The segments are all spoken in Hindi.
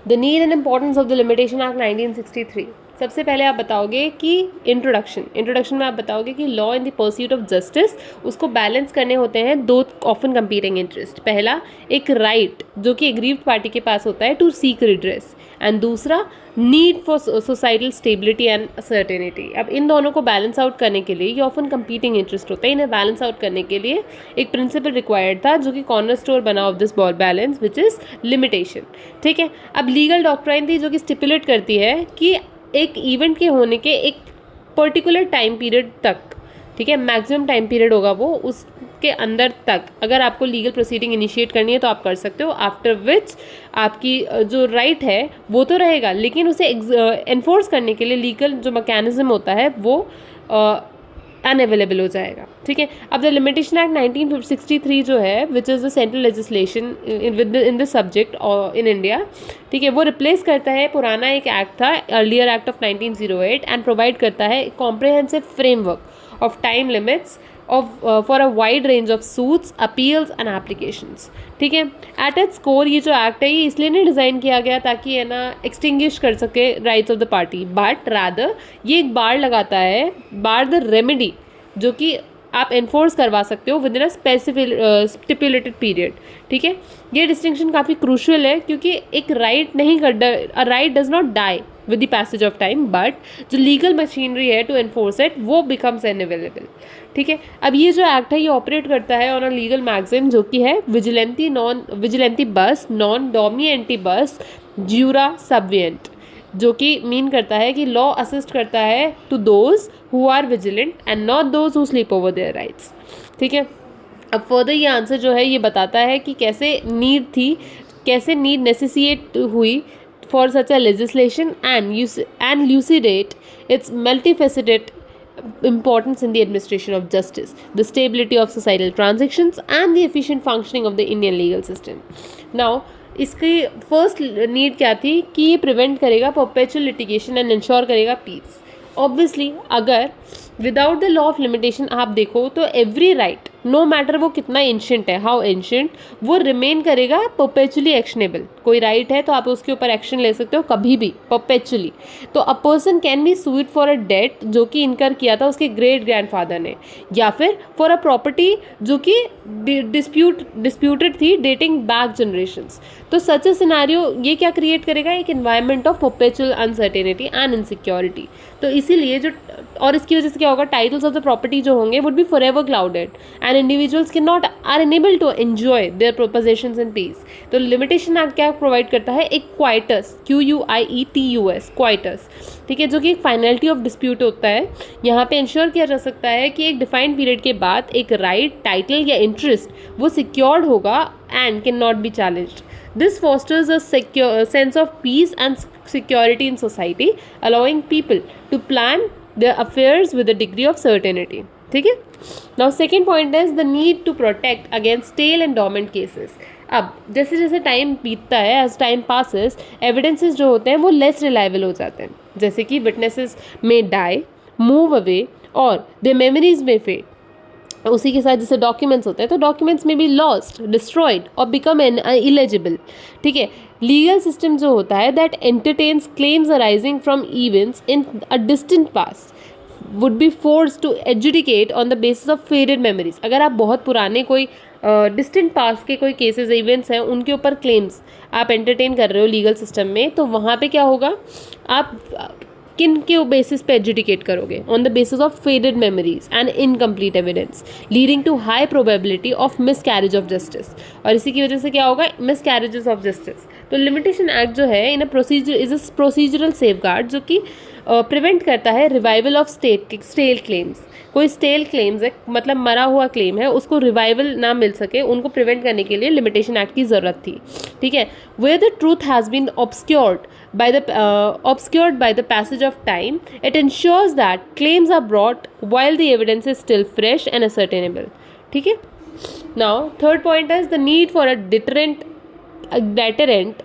The need and importance of the limitation act 1963। सबसे पहले आप बताओगे कि इंट्रोडक्शन में आप बताओगे कि law in the pursuit of justice, उसको बैलेंस करने होते हैं दो ऑफन कंपीटिंग इंटरेस्ट। पहला एक राइट जो कि एग्रीव्ड पार्टी के पास होता है टू सीक रिड्रेस, एंड दूसरा need for societal stability and certainty. अब इन दोनों को बैलेंस आउट करने के लिए, ये ऑफन कंपीटिंग इंटरेस्ट होता है, इन्हें बैलेंस आउट करने के लिए एक प्रिंसिपल रिक्वायर्ड था जो कि कॉर्नर स्टोर बना of this ball balance, which is limitation. ठीक है, अब लीगल डॉक्ट्राइन थी जो कि स्टिपुलेट करती है कि एक इवेंट के होने के एक पर्टिकुलर टाइम पीरियड तक, ठीक है, मैक्सिमम टाइम पीरियड होगा वो, उसके अंदर तक अगर आपको लीगल प्रोसीडिंग इनिशिएट करनी है तो आप कर सकते हो, आफ्टर विच आपकी जो राइट है वो तो रहेगा, लेकिन उसे एनफोर्स करने के लिए लीगल जो मैकेनिज्म होता है वो अनअवेलेबल हो जाएगा। ठीक है, अब द लिमिटेशन एक्ट 1963 जो है, which is the central legislation in the subject in India, ठीक है, वो रिप्लेस करता है पुराना एक एक्ट था, earlier act of 1908, and provide करता है comprehensive framework of time limits for a wide range of suits, appeals and applications. ठीक है, एट इट्स कोर ये जो एक्ट है ये इसलिए नहीं डिज़ाइन किया गया ताकि है ना एक्सटिंग्विश कर सके rights of the party, but rather ये एक बार लगाता है, बार द रेमेडी जो कि आप एनफोर्स करवा सकते हो with in a stipulated period. ठीक है, ये डिस्टिंक्शन काफ़ी क्रूशियल है क्योंकि एक राइट नहीं कर, right does not die with the passage of time, but जो लीगल मशीनरी है टू एनफोर्स इट वो बिकम्स अनअवेलेबल। ठीक है, अब ये जो एक्ट है ये ऑपरेट करता है ऑन अ लीगल मैक्सिम जो कि है विजिलेंटी बस नॉन डोमिएंटी बस ज्यूरा सबविएंट, जो कि मीन करता है कि लॉ असिस्ट करता है to those who are vigilant and not those who sleep over their rights. ठीक है, अब फर्दर ये आंसर जो है ये बताता है कि कैसे नीड नेसेसिएट हुई for such a legislation and elucidate its multifaceted importance in the administration of justice, the stability of societal transactions and the efficient functioning of the Indian legal system. Now इसकी फर्स्ट नीड क्या थी कि ये प्रिवेंट करेगा परपेचुअल लिटिगेशन एंड इंश्योर करेगा पीस। ऑब्वियसली अगर without the law of limitation आप देखो तो एवरी राइट, नो मैटर वो कितना एंशिएंट है, हाउ एंशिएंट, वो रिमेन करेगा परपेचुअली एक्शनेबल। कोई राइट है तो आप उसके ऊपर एक्शन ले सकते हो कभी भी परपेचुअली। तो a person can be sued for a debt जो कि इनकर किया था उसके ग्रेट ग्रैंडफादर ने, या फिर फॉर अ प्रॉपर्टी जो कि डिस्प्यूटेड थी डेटिंग बैक जनरेशंस। तो सच अ सिनेरियो ये क्या क्रिएट करेगा, एक environment of perpetual uncertainty and insecurity. तो इसीलिए जो, और इसकी वजह से क्या होगा, टाइटल्स ऑफ द प्रॉपर्टी जो होंगे would be for ever clouded and individuals can not are unable to enjoy their propositions in peace. तो लिमिटेशन एक्ट क्या प्रोवाइड करता है, एक क्वाइटस, QUIETUS क्वाइटस, ठीक है, जो कि एक फाइनलिटी ऑफ डिस्प्यूट होता है। यहाँ पे इंश्योर किया जा सकता है कि एक डिफाइंड पीरियड के बाद एक राइट, टाइटल या इंटरेस्ट वो सिक्योर्ड होगा and can not be challenged. This fosters a sense of peace and security in society, allowing people to plan their affairs with a degree of certainty. ठीक है, now second point is the need to protect against stale and dormant cases. अब जैसे जैसे टाइम बीतता है, as time passes, evidences जो होते हैं वो less reliable हो जाते हैं, जैसे कि witnesses may die, move away और their memories may fade. उसी के साथ जैसे डॉक्यूमेंट्स होते हैं तो documents may be lost, destroyed और बिकम इलेजिबल। ठीक है, लीगल सिस्टम जो होता है that entertains claims arising from events in a distant past would be force to adjudicate on the basis of faded memories. अगर आप बहुत पुराने कोई डिस्टेंट पास्ट के कोई केसेस इवेंट्स हैं उनके ऊपर क्लेम्स आप एंटरटेन कर रहे हो लीगल सिस्टम में, तो वहाँ पे क्या होगा, आप किन के बेसिस पे एजुडिकेट करोगे, on the basis of faded memories and incomplete evidence leading to high probability of miscarriage of justice. और इसी की वजह से क्या होगा, मिस कैरेजेस ऑफ जस्टिस। तो लिमिटेशन एक्ट जो है in a procedure is a procedural safeguard जो कि प्रिवेंट करता है रिवाइवल ऑफ स्टेल क्लेम्स। कोई स्टेल क्लेम्स है, मतलब मरा हुआ क्लेम है, उसको रिवाइवल ना मिल सके, उनको प्रिवेंट करने के लिए लिमिटेशन एक्ट की ज़रूरत थी। ठीक है, where the truth has been obscured by the passage of time, it ensures that claims are brought while the evidence is still fresh and ascertainable. ठीक है, now third point is the need for a deterrent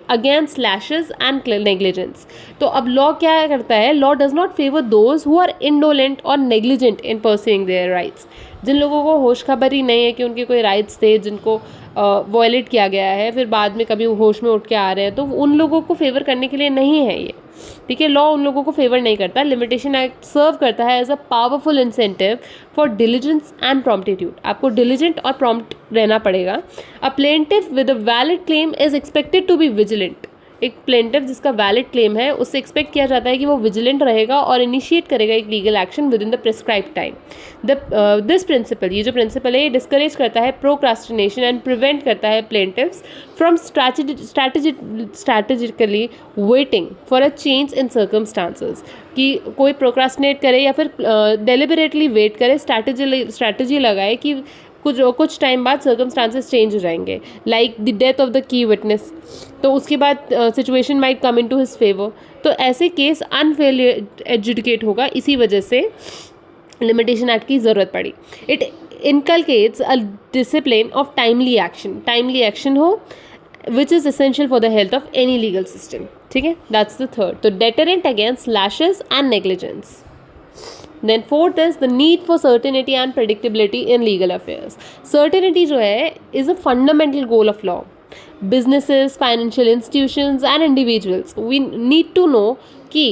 against lashes and negligence. तो अब लॉ क्या करता है, law does not favour those who are indolent or negligent in pursuing their rights. जिन लोगों को होश खबर ही नहीं है कि उनके कोई राइट्स थे जिनको वॉयलेट किया गया है, फिर बाद में कभी होश में उठ के आ रहे हैं, तो उन लोगों को फेवर करने के लिए नहीं है ये, ठीक है। लॉ उन लोगों को फेवर नहीं करता। लिमिटेशन एक्ट सर्व करता है as a powerful incentive for diligence and promptitude. आपको डिलीजेंट और प्रॉम्प्ट रहना पड़ेगा। A plaintiff with a valid claim is expected to be vigilant. एक प्लेंटिफ जिसका वैलिड क्लेम है उससे एक्सपेक्ट किया जाता है कि वो विजिलेंट रहेगा और इनिशिएट करेगा एक legal action with in the prescribe time. This principle, ये जो प्रिंसिपल है, ये डिस्करेज करता है प्रोक्रास्टिनेशन एंड प्रिवेंट करता है plaintiffs from strategically waiting for a change in circumstances, कि कोई प्रोक्रास्टिनेट करे या फिर डेलिबरेटली वेट करे, स्ट्रैटेजी लगाए कि कुछ टाइम बाद सर्कमस्टांसेस चेंज हो जाएंगे, like the death of the key witness, तो उसके बाद situation might come into his favour. तो ऐसे केस अनफेयरली एडजुडिकेट होगा, इसी वजह से लिमिटेशन एक्ट की ज़रूरत पड़ी। It inculcates a discipline of timely action हो which is essential for the health of any legal system, ठीक है। That's the third. तो deterrent against laches and negligence. Then fourth is the need for certainty and predictability in legal affairs. Certainty जो है is a fundamental goal of law. Businesses, financial institutions and individuals, we need to know कि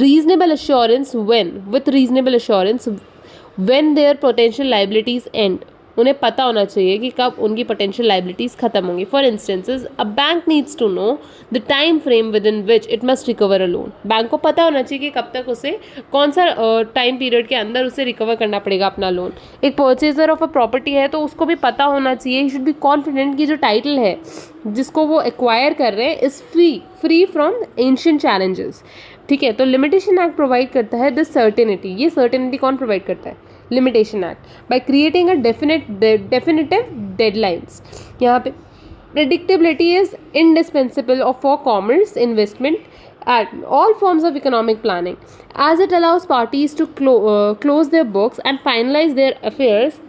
reasonable assurance when their potential liabilities end. उन्हें पता होना चाहिए कि कब उनकी पोटेंशियल लाइबिलिटीज़ खत्म होंगी। For instances, a bank needs to know the time frame within which it must recover a loan. Bank को पता होना चाहिए कि कब तक उसे कौन सा टाइम पीरियड के अंदर उसे रिकवर करना पड़ेगा अपना लोन। एक परचेजर ऑफ अ प्रॉपर्टी है तो उसको भी पता होना चाहिए, ही शुड बी कॉन्फिडेंट कि जो टाइटल है जिसको वो एक्वायर कर रहे हैं is free from ancient challenges, ठीक है। तो लिमिटेशन एक्ट प्रोवाइड करता है दिस सर्टेनिटी। ये सर्टेनिटी कौन प्रोवाइड करता है? Limitation act, by creating a definitive deadlines. यहाँ पे predictability is indispensable for commerce, investment, and all forms of economic planning, as it allows parties to close their books and finalize their affairs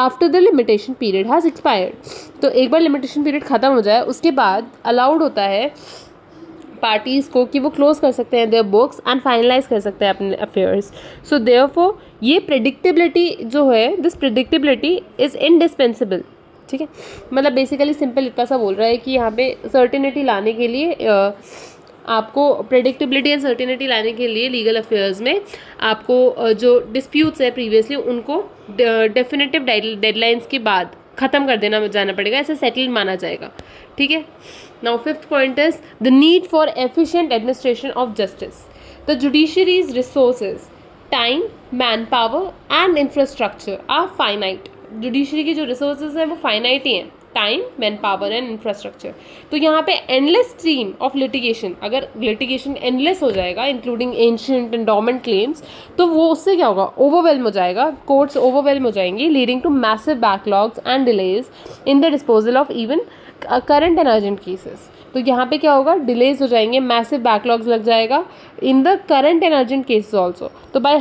after the limitation period has expired. तो एक बार limitation period ख़त्म हो जाए उसके बाद allowed होता है पार्टीज़ को कि वो क्लोज कर सकते हैं देयर बुक्स एंड फाइनलाइज कर सकते हैं अपने अफेयर्स। सो देयरफॉर ये प्रेडिक्टेबिलिटी जो है, दिस प्रेडिक्टेबिलिटी इज़ इंडिस्पेंसिबल, ठीक है। मतलब बेसिकली सिंपल इतना सा बोल रहा है कि यहाँ पे सर्टेनिटी लाने के लिए आपको प्रेडिक्टेबिलिटी एंड सर्टेनिटी लाने के लिए लीगल अफेयर्स में आपको जो डिस्प्यूट्स है प्रीवियसली उनको डेफिनेटिव डेडलाइंस के बाद ख़त्म कर देना जाना पड़ेगा, ऐसे सेटल माना जाएगा, ठीक है। Now fifth point is the need for efficient administration of justice. The judiciary's resources, time, manpower and infrastructure are finite. Judiciary की जो रिसोर्सेज हैं वो फाइनाइट ही हैं, time, manpower and infrastructure. तो यहाँ पे एंडलेस स्ट्रीम ऑफ लिटिगेशन, अगर लिटिगेशन एंडलेस हो जाएगा including ancient and dormant claims, तो वो उससे क्या होगा, ओवरवेल्म हो जाएगा, कोर्ट्स ओवरवेल्म हो जाएंगी, leading to massive backlogs and delays in the disposal of even current and urgent cases. तो यहाँ पे क्या होगा, डिलेज हो जाएंगे, मैसिव बैकलॉग्स लग जाएगा in the current and urgent cases also. तो by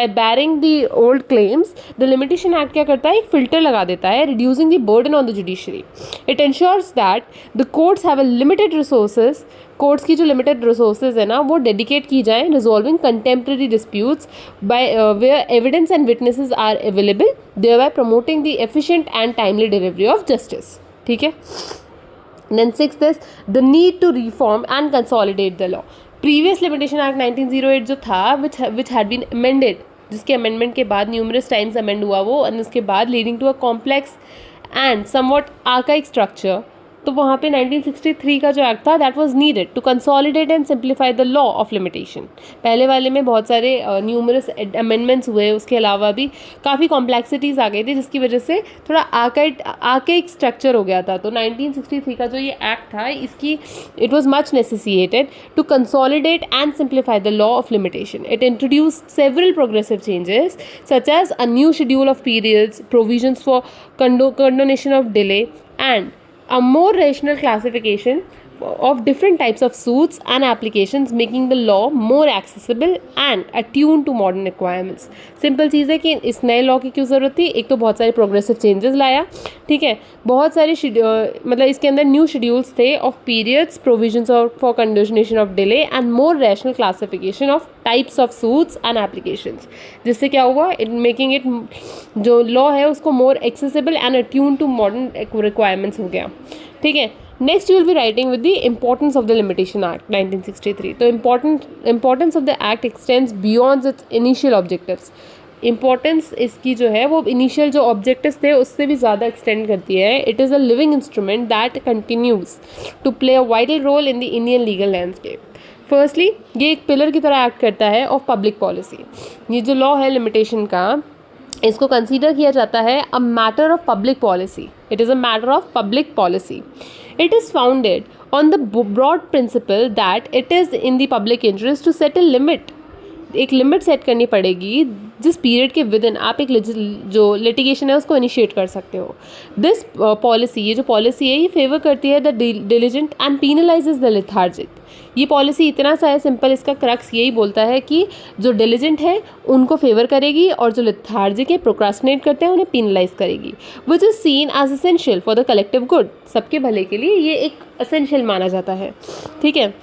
barring the old claims, the limitation act क्या करता है, एक फिल्टर लगा देता है, reducing the burden on the judiciary. It ensures that the courts have a limited resources, courts की जो लिमिटेड रिसोर्सेज है ना वो डेडिकेट की जाए resolving contemporary disputes by where evidence and witnesses are available, thereby promoting the efficient and timely delivery of justice, ठीक है। Then sixth is the need to reform and consolidate the law. Previous Limitation Act 1908 जो था which had been amended, जिसके amendment के बाद numerous times amend हुआ वो, और उसके बाद leading to a complex and somewhat archaic structure, तो वहाँ पे 1963 का जो एक्ट था that was needed to consolidate and simplify the law of limitation. पहले वाले में बहुत सारे न्यूमरस अमेंडमेंट्स हुए, उसके अलावा भी काफ़ी कॉम्प्लेक्सिटीज़ आ गई थी जिसकी वजह से थोड़ा आर्काइक स्ट्रक्चर हो गया था। तो 1963 का जो ये एक्ट था इसकी it was much necessitated to consolidate and simplify the law of limitation. It introduced several progressive changes such as a new schedule of periods, provisions for condonation of delay, and a more rational classification of different types of suits and applications, making the law more accessible and attuned to modern requirements. Simple चीज़ है कि इस नए लॉ की क्यों ज़रूरत थी, एक तो बहुत सारे प्रोग्रेसिव चेंजेस लाया, ठीक है, बहुत सारे मतलब इसके अंदर न्यू शेड्यूल्स थे of periods, provisions for condonation of delay and more rational classification of types of suits and applications, जिससे क्या हुआ, इट मेकिंग इट, जो लॉ है उसको more accessible and attune to modern requirements हो गया, ठीक है. Next you will be writing with the importance of the limitation act 1963. तो importance of the act extends beyond its initial objectives. Importance इसकी जो है वो इनिशियल जो ऑब्जेक्टिव्स थे उससे भी ज़्यादा एक्सटेंड करती है. It is a living instrument that continues to play a vital role in the Indian legal landscape. Firstly ये एक पिलर की तरह एक्ट करता है ऑफ पब्लिक पॉलिसी. ये जो लॉ है लिमिटेशन का, इसको कंसीडर किया जाता है a matter of public policy. It is a matter of public policy. It is founded on the broad principle that it is in the public interest to set a limit. एक लिमिट सेट करनी पड़ेगी जिस पीरियड के विद इन आप एक जो लिटिगेशन है उसको इनिशिएट कर सकते हो. दिस पॉलिसी, ये जो पॉलिसी है ये फेवर करती है the diligent and penalises the lethargic. ये पॉलिसी इतना सा है सिंपल, इसका क्रक्स यही बोलता है कि जो डिलिजेंट है उनको फेवर करेगी और जो लेथार्जिक है, प्रोक्रास्टिनेट करते हैं, उन्हें पीनलाइज करेगी. Which is seen as essential for the collective good. सबके भले के लिए ये एक एसेंशियल माना जाता है, ठीक है.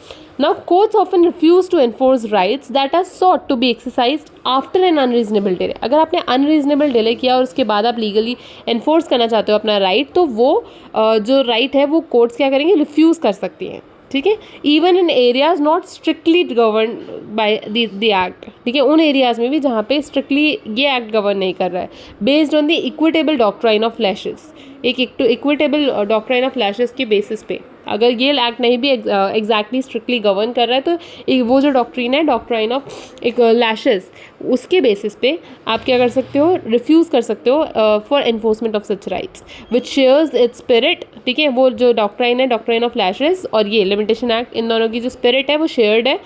Now, courts often refuse to enforce rights that are sought to be exercised after an unreasonable delay. अगर आपने unreasonable delay किया और उसके बाद आप legally enforce करना चाहते हो अपना right, तो वो जो right है वो courts क्या करेंगे, refuse कर सकती हैं, ठीक है. Even in areas not strictly govern by the act, ठीक है, उन एरियाज़ में भी जहाँ पे स्ट्रिक्टली ये एक्ट गवर्न नहीं कर रहा है. Based on the equitable doctrine of lashes, एक इक्विटेबल डॉक्ट्राइन ऑफ लैशेस के बेसिस पे अगर ये एक्ट नहीं भी एग्जैक्टली स्ट्रिक्टली गवर्न कर रहा है तो वो जो डॉक्ट्रिन है, डॉक्ट्राइन ऑफ एक लैशेस, उसके बेसिस पे आप क्या कर सकते हो, रिफ्यूज़ कर सकते हो for enforcement of such rights which shares it's spirit, ठीक है. वो जो डॉक्ट्राइन है, डॉक्ट्राइन ऑफ लैशेस और ये लिमिटेशन एक्ट, इन दोनों की जो स्पिरिट है वो शेयर्ड है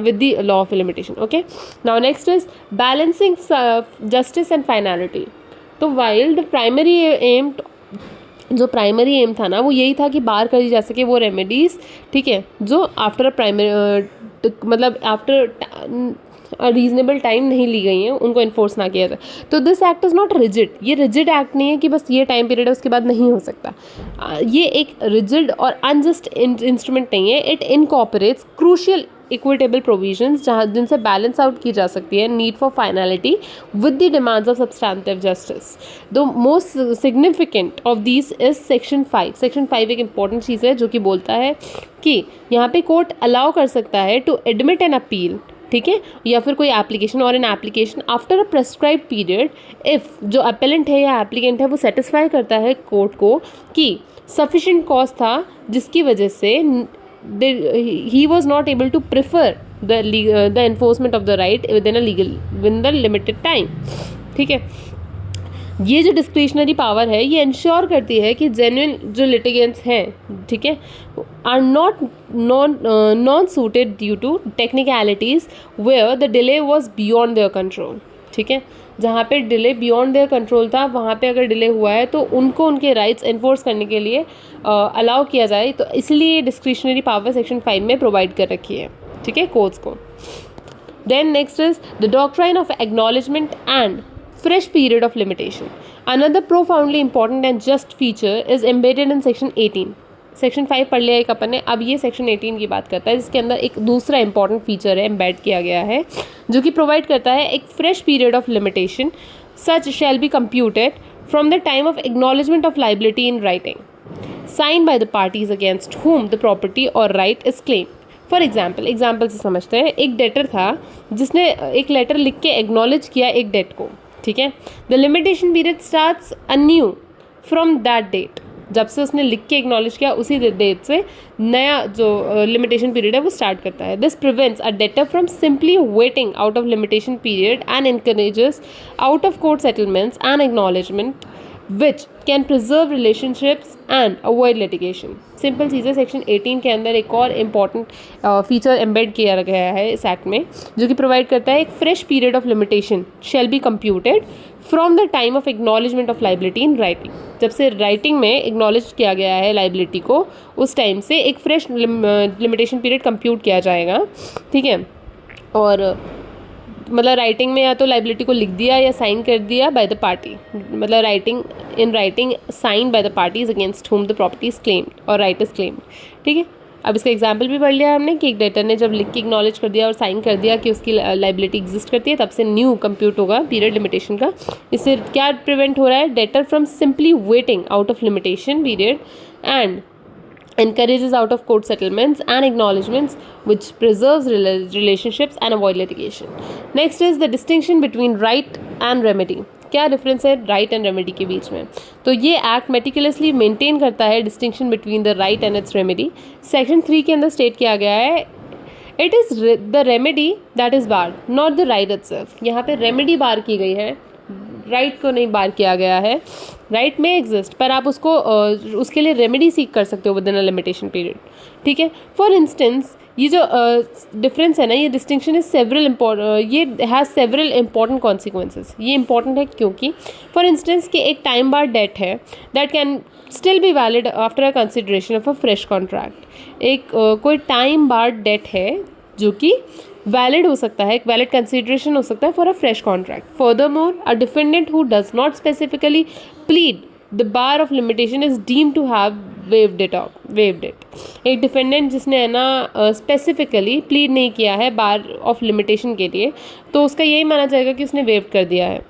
with the law of limitation. Okay, now next is balancing justice and finality. तो while the primary aim, जो प्राइमरी एम था ना वो यही था कि बाहर करी जा सके वो रेमेडीज़, ठीक है, जो आफ्टर प्राइमरी मतलब आफ्टर रीजनेबल टाइम नहीं ली गई हैं, उनको इन्फोर्स ना किया जाए. तो this act is not rigid. ये रिजिड एक्ट नहीं है कि बस ये टाइम पीरियड है उसके बाद नहीं हो सकता. ये एक रिजिड और अनजस्ट इंस्ट्रूमेंट नहीं है. It incorporates crucial equitable provisions जहाँ जिनसे बैलेंस आउट की जा सकती है need for finality with the demands of substantive justice. The most significant of this is section 5. Section 5 एक इंपॉर्टेंट चीज़ है जो कि बोलता है कि यहाँ पे कोर्ट अलाउ कर सकता है टू एडमिट एन अपील, ठीक है, या फिर कोई एप्लीकेशन और an application after a prescribe period if जो अपेलेंट है या एप्लीकेंट है वो सेटिस्फाई करता है कोर्ट को कि सफिशिएंट कॉज था जिसकी वजह से he was not able to prefer the enforcement of the right within the limited time, ठीक है. ये जो डिस्क्रिशनरी पावर है ये इंश्योर करती है कि जेन्युइन जो लिटिगेंट्स हैं, ठीक है, are non suited due to technicalities where the delay was beyond their control, ठीक है. जहाँ पे डिले बियॉन्ड देयर कंट्रोल था वहाँ पे अगर डिले हुआ है तो उनको उनके राइट्स एनफोर्स करने के लिए अलाउ किया जाए. तो इसलिए डिस्क्रिशनरी पावर सेक्शन 5 में प्रोवाइड कर रखी है, ठीक है, कोर्ट्स को. Then next is the doctrine of acknowledgement and fresh period of limitation. Another profoundly important and just feature is embedded in section 18. Section 5 पढ़ लिया एक अपन ने, अब ये सेक्शन 18 की बात करता है जिसके अंदर एक दूसरा इंपॉर्टेंट फीचर है एम्बेड किया गया है जो कि प्रोवाइड करता है एक fresh period of limitation such shall be computed from the time of acknowledgement of liability in writing sign by the parties against whom the property or right is claimed. For example से समझते हैं. एक डेटर था जिसने एक लेटर लिख के एक्नॉलेज किया एक डेट को, ठीक है. The limitation period starts anew from that date. जब से उसने लिख के एक्नॉलेज किया उसी डेट से नया जो लिमिटेशन पीरियड है वो स्टार्ट करता है. This prevents a debtor from simply waiting out of limitation period and encourages out of court settlements and acknowledgement which can preserve relationships and avoid litigation. Simple चीज़ें सेक्शन 18 के अंदर एक और इम्पॉर्टेंट फीचर एम्बेड किया गया है इस एक्ट में, जो कि प्रोवाइड करता है एक fresh period of limitation shall be computed from the time of acknowledgement of liability in writing. जब से राइटिंग में एक्नॉलेज किया गया है लाइबिलिटी को, उस टाइम से एक फ्रेश लिमिटेशन पीरियड कंप्यूट किया जाएगा. ठीक है, और मतलब राइटिंग में या तो लाइबिलिटी को लिख दिया या साइन कर दिया बाय द पार्टी, मतलब writing sign by the parties against whom the property is claimed और राइट इज क्लेम्ड. ठीक है, अब इसका एग्जांपल भी पढ़ लिया हमने कि एक डेटर ने जब लिख के एक्नॉलेज कर दिया और साइन कर दिया कि उसकी लाइबिलिटी एग्जिस्ट करती है, तब से न्यू कंप्यूट होगा पीरियड लिमिटेशन का. इससे क्या प्रिवेंट हो रहा है? Debtor from simply waiting out of limitation period and encourages out of court settlements and acknowledgements, which preserves relationships and avoid litigation. Next is the distinction between right and remedy. क्या डिफरेंस है राइट एंड रेमेडी के बीच में? तो ये एक्ट मेटिकुलसली मेंटेन करता है distinction between the right and its remedy. Section 3 के अंदर स्टेट किया गया है it is the remedy that is barred, not the right itself. यहाँ पे रेमेडी बार की गई है, राइट को नहीं बार किया गया है. राइट में एग्जिस्ट, पर आप उसको उसके लिए रेमेडी सीख कर सकते हो with in a limitation period. ठीक है, फॉर इंस्टेंस ये जो डिफरेंस है ना, ये डिस्टिंक्शन इज ये हैज़ सेवरल इम्पॉर्टेंट कॉन्सिक्वेंसेज. ये इंपॉर्टेंट है क्योंकि फॉर इंस्टेंस कि एक टाइम बार डेट है that can still be valid after a consideration of a fresh contract. एक कोई टाइम बार डेट है जो कि वैलिड हो सकता है, एक वैलिड कंसिडरेशन हो सकता है for a fresh contract. Furthermore, a defendant who does not specifically plead the bar of limitation is deemed to have waived it. एक डिफेंडेंट जिसने है ना स्पेसिफिकली प्लीड नहीं किया है बार ऑफ लिमिटेशन के लिए, तो उसका यही माना जाएगा कि उसने वेव कर दिया है.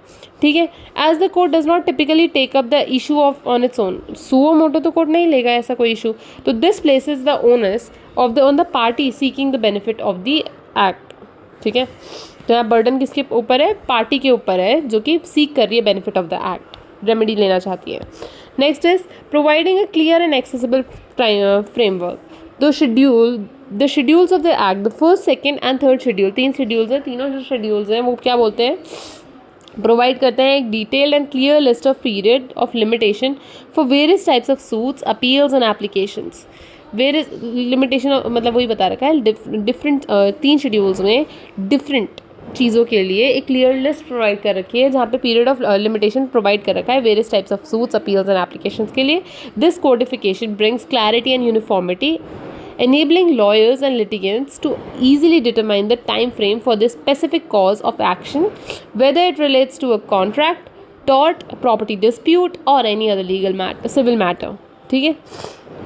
ठीक है, as the court does not typically take up the issue of on its own. Suo motu तो कोर्ट नहीं लेगा ऐसा कोई इशू, तो this places the onus on the party seeking the benefit of the act. ठीक है, तो यहाँ बर्डन किसके ऊपर है? पार्टी के ऊपर है जो कि सीक कर रही है benefit of the act, remedy लेना चाहती है. Next is providing a clear and accessible framework. The schedules of the act, the first, second and third schedule, 3 schedules हैं. तीनों जो शेड्यूल्स हैं वो क्या बोलते हैं? प्रोवाइड करते हैं एक detailed and clear list of period of limitation for various types of suits, appeals and applications. Various limitation मतलब वही बता रखा है, डिफरेंट 3 शेड्यूल्स में डिफरेंट चीज़ों के लिए एक क्लियर लिस्ट प्रोवाइड कर रखी है जहाँ पे पीरियड ऑफ लिमिटेशन प्रोवाइड कर रखा है various types of suits, appeals and applications के लिए. This codification brings clarity and uniformity, enabling lawyers and litigants to easily determine the time frame for this specific cause of action, whether it relates to a contract, tort, property dispute or any other civil matter. ठीक है.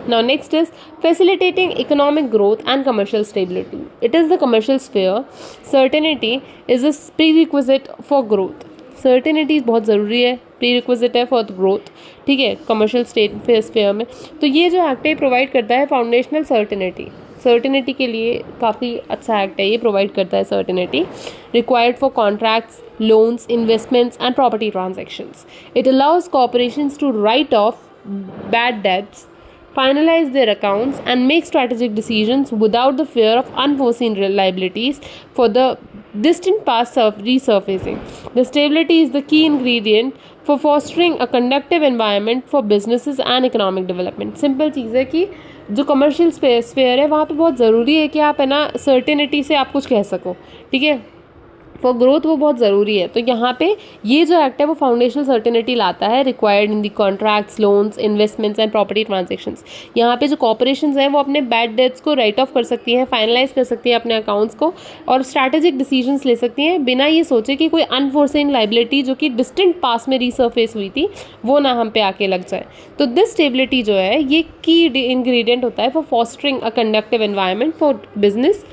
Now next is facilitating economic growth and commercial stability. It is the commercial sphere. Certainty is a prerequisite for growth. Certainty बहुत ज़रूरी है, प्री रिक्विजिट है फॉर ग्रोथ. ठीक है, कमर्शियल स्फेयर में. तो ये जो एक्ट है प्रोवाइड करता है फाउंडेशनल सर्टेनिटी के लिए काफ़ी अच्छा एक्ट है. ये प्रोवाइड करता है certainty required for contracts, loans, investments and property transactions. It allows corporations to write off bad debts, finalize their accounts and make strategic decisions without the fear of unforeseen liabilities for the distant past resurfacing. The stability is the key ingredient for fostering a conducive environment for businesses and economic development. Simple चीज़ है कि जो कमर्शियल स्फेयर है वहाँ पे बहुत ज़रूरी है कि आप है ना सर्टेनिटी से आप कुछ कह सको. ठीक है, फॉर ग्रोथ वो बहुत ज़रूरी है. तो यहाँ पे ये जो एक्ट है वो फाउंडेशनल सर्टेनिटी लाता है, required in the contracts, loans, investments and property transactions. यहाँ पे जो कॉर्पोरेशंस हैं वो अपने बैड डेट्स को राइट ऑफ कर सकती हैं, फाइनलाइज कर सकती हैं अपने अकाउंट्स को, और स्ट्रैटेजिक डिसीजंस ले सकती हैं बिना ये सोचे कि कोई अनफोर्सेन लाइबिलिटी जो कि डिस्टेंट पास में रीसर्फेस हुई थी वो ना हम पे आके लग जाए. तो दिस स्टेबिलिटी जो है ये की इंग्रेडिएंट होता है for fostering a conductive environment for business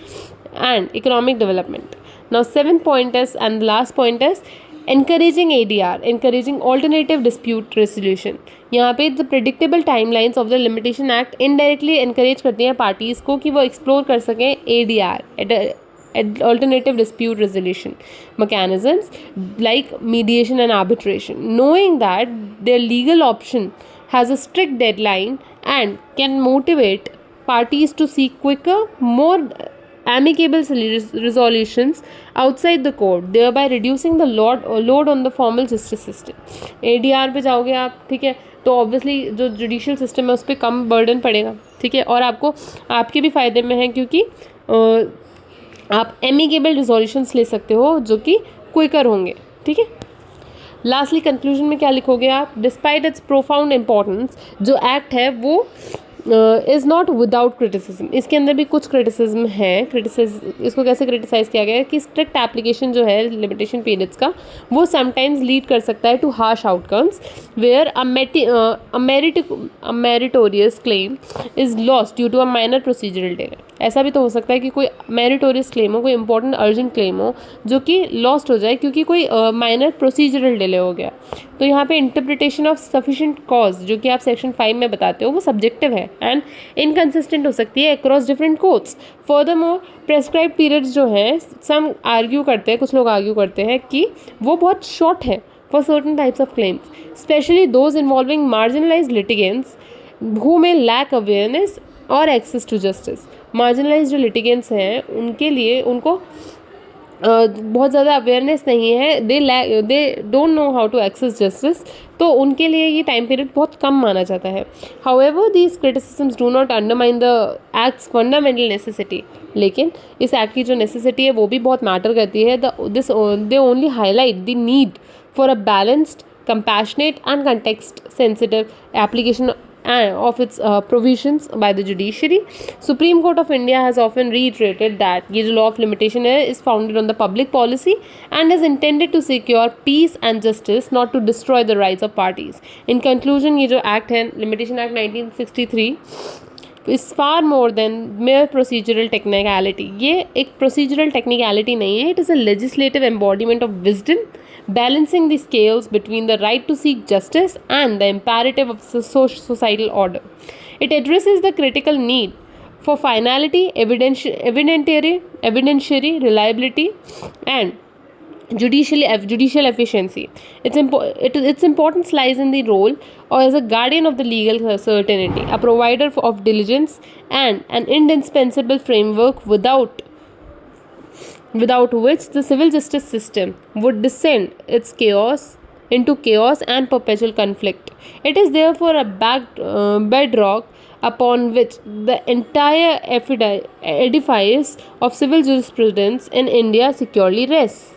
and economic development. Now 7th point is, and the last point is, encouraging ADR, encouraging alternative dispute resolution. यहाँ पे the predictable timelines of the Limitation Act indirectly encourage करती हैं parties को कि वो explore कर सकें ADR, alternative dispute resolution mechanisms like mediation and arbitration, knowing that their legal option has a strict deadline and can motivate parties to seek quicker, more amicable resolutions outside the court, thereby reducing the load on the formal justice system. ADR पे जाओगे आप, ठीक है, तो ऑब्वियसली जो जुडिशियल सिस्टम है उस पर कम बर्डन पड़ेगा, ठीक है, और आपको आपके भी फ़ायदे में है क्योंकि आप एमिकेबल रिजोल्यूशंस ले सकते हो जो कि क्विकर होंगे, ठीक है। लास्टली कंक्लूजन में क्या लिखोगे आप? डिस्पाइट इट्स प्रोफाउंड इम्पॉर्टेंस, जो एक्ट है वो इज़ नॉट विदाउट क्रिटिसिज्म, इसके अंदर भी कुछ क्रिटिसिज्म है। इसको कैसे क्रिटिसाइज़ किया गया है कि स्ट्रिक्ट एप्लीकेशन जो है लिमिटेशन पीरियड्स का वो समटाइम्स लीड कर सकता है to harsh outcomes where a meritorious claim is lost due to a minor procedural delay. ऐसा भी तो हो सकता है कि कोई मेरिटोरियस क्लेम हो, कोई इंपॉर्टेंट अर्जेंट क्लेम हो जो कि लॉस्ट हो जाए क्योंकि कोई माइनर प्रोसीजरल डिले हो गया। तो यहाँ पे इंटरप्रिटेशन ऑफ सफिशिएंट कॉज जो कि आप सेक्शन 5 में बताते हो वो सब्जेक्टिव है एंड इनकंसिस्टेंट हो सकती है across different courts. Furthermore prescribe periods जो हैं, सम आर्ग्यू करते हैं, कुछ लोग आर्ग्यू करते हैं कि वो बहुत शॉर्ट है for certain types of claims, specially those involving marginalised litigants who may lack awareness और एक्सेस टू जस्टिस। मार्जिनलाइज्ड जो लिटिगेंट्स हैं उनके लिए उनको बहुत ज़्यादा अवेयरनेस नहीं है, they don't know how to access justice, तो उनके लिए ये टाइम पीरियड बहुत कम माना जाता है। However these criticisms do not undermine the acts fundamental necessity, लेकिन इस एक्ट की जो नेसेसिटी है वो भी बहुत मैटर करती है। They only highlight the need for a balanced, compassionate and context sensitive application of its provisions by the judiciary. Supreme Court of India has often reiterated that ये जो law of limitation है is founded on the public policy and is intended to secure peace and justice, not to destroy the rights of parties. In conclusion, ये जो act है Limitation Act 1963 is far more than mere procedural technicality. ये एक procedural technicality नहीं है, it is a legislative embodiment of wisdom, balancing the scales between the right to seek justice and the imperative of societal order. It addresses the critical need for finality, evidentiary reliability, and judicial efficiency. Its importance lies in the role or as a guardian of the legal certainty, a provider of diligence, and an indispensable framework without which the civil justice system would descend into chaos and perpetual conflict. It is therefore a bedrock upon which the entire edifice of civil jurisprudence in India securely rests.